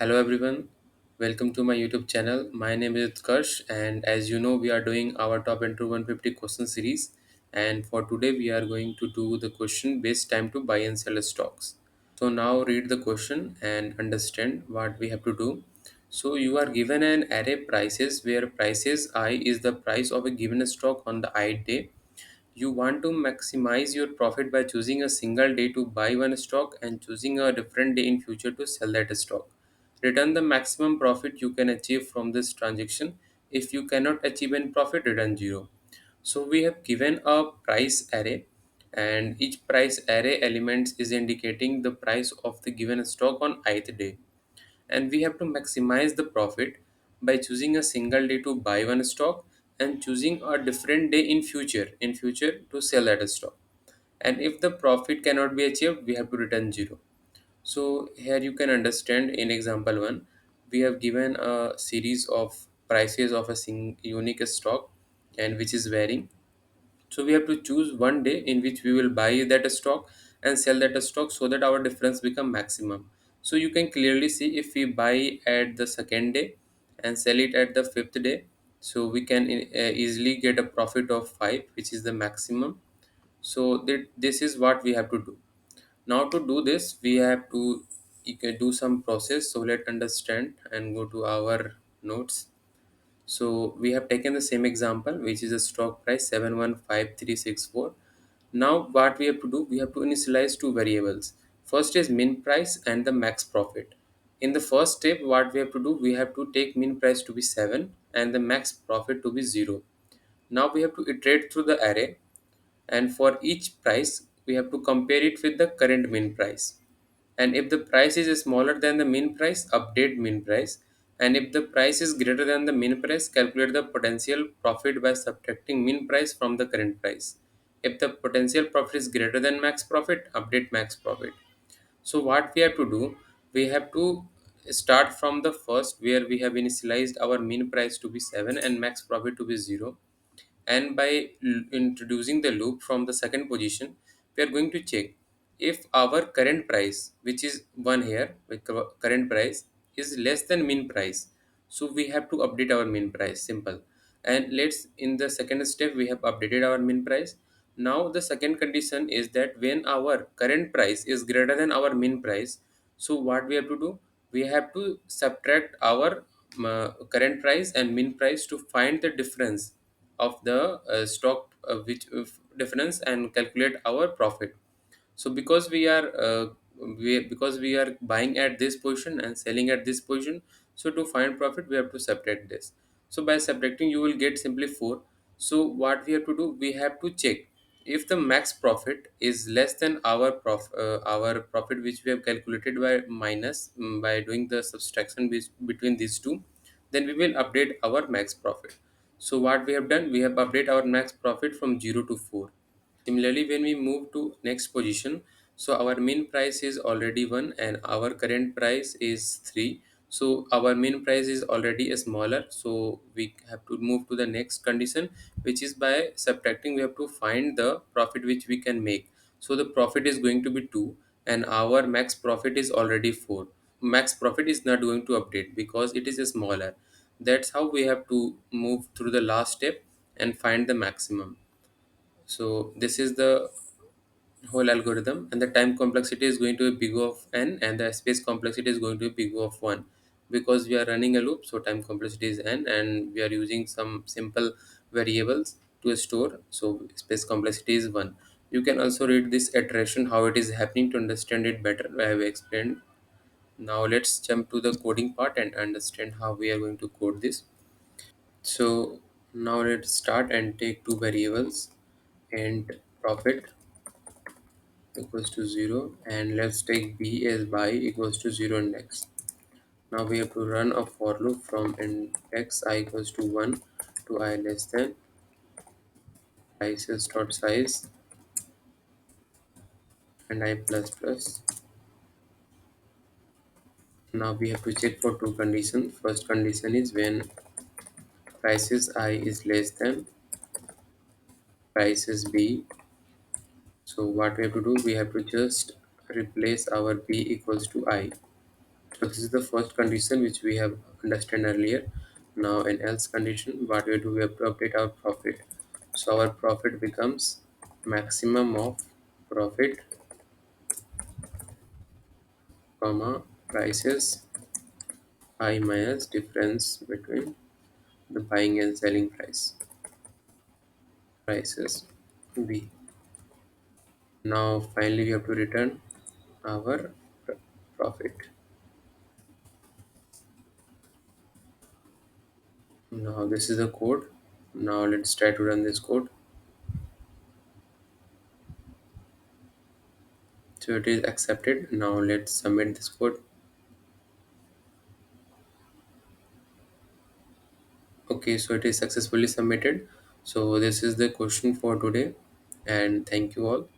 Hello everyone, welcome to my YouTube channel. My name is Utkarsh, and as you know, we are doing our top into 150 question series. And for today, we are going to do the question best time to buy and sell stocks. So now read the question and understand what we have to do. So you are given an array prices where prices I is the price of a given stock on the I day. You want to maximize your profit by choosing a single day to buy one stock and choosing a different day in future to sell that stock. Return the maximum profit you can achieve from this transaction. If you cannot achieve any profit, return zero. So we have given a price array, and each price array elements is indicating the price of the given stock on ith day, and we have to maximize the profit by choosing a single day to buy one stock and choosing a different day in future to sell that stock. And if the profit cannot be achieved, we have to return zero. So here you can understand in example 1, we have given a series of prices of a unique stock and which is varying. So we have to choose one day in which we will buy that stock and sell that stock so that our difference become maximum. So you can clearly see if we buy at the second day and sell it at the fifth day, so we can easily get a profit of 5, which is the maximum. So this is what we have to do. Now to do this, we have to you can do some process. So let's understand and go to our notes. So we have taken the same example, which is a stock price 715364. Now what we have to do, we have to initialize two variables. First is min price and the max profit. In the first step, what we have to do, we have to take min price to be 7 and the max profit to be 0. Now we have to iterate through the array, and for each price we have to compare it with the current min price. And if the price is smaller than the min price, update min price. And if the price is greater than the min price, calculate the potential profit by subtracting min price from the current price. If the potential profit is greater than max profit, update max profit. So what we have to do, we have to start from the first where we have initialized our min price to be 7 and max profit to be 0. And by introducing the loop from the second position, we are going to check if our current price, which is 1 here, current price is less than min price, so we have to update our min price, simple. And let's in the second step we have updated our min price. Now the second condition is that when our current price is greater than our min price, so what we have to do, we have to subtract our current price and min price to find the difference of the stock, which difference, and calculate our profit. So because we are buying at this position and selling at this position, so to find profit we have to subtract this. So by subtracting you will get simply 4. So what we have to do, we have to check if the max profit is less than our profit which we have calculated by minus by doing the subtraction between these two, then we will update our max profit. So what we have done, we have updated our max profit from 0 to 4. Similarly, when we move to next position, so our mean price is already 1 and our current price is 3. So our mean price is already smaller. So we have to move to the next condition, which is by subtracting, we have to find the profit which we can make. So the profit is going to be 2 and our max profit is already 4. Max profit is not going to update because it is smaller. That's how we have to move through the last step and find the maximum. So this is the whole algorithm, and the time complexity is going to be big of n and the space complexity is going to be big of 1, because we are running a loop. So time complexity is n and we are using some simple variables to store, so space complexity is 1. You can also read this iteration how it is happening to understand it better. I have explained. Now let's jump to the coding part and understand how we are going to code this. So now let's start and take two variables, and profit equals to 0, and let's take b as buy equals to 0 index. Now we have to run a for loop from index I equals to 1 to I less than prices dot size and I plus plus. Now we have to check for two conditions. First condition is when prices I is less than prices b. So what we have to do, we have to just replace our b equals to I. So this is the first condition which we have understand earlier. Now in else condition, what we do, we have to update our profit. So our profit becomes maximum of profit, comma, prices I minus difference between the buying and selling prices B. Now finally we have to return our profit. Now this is the code. Now let's try to run this code. So it is accepted. Now let's submit this code. Okay, so it is successfully submitted. So this is the question for today, and thank you all.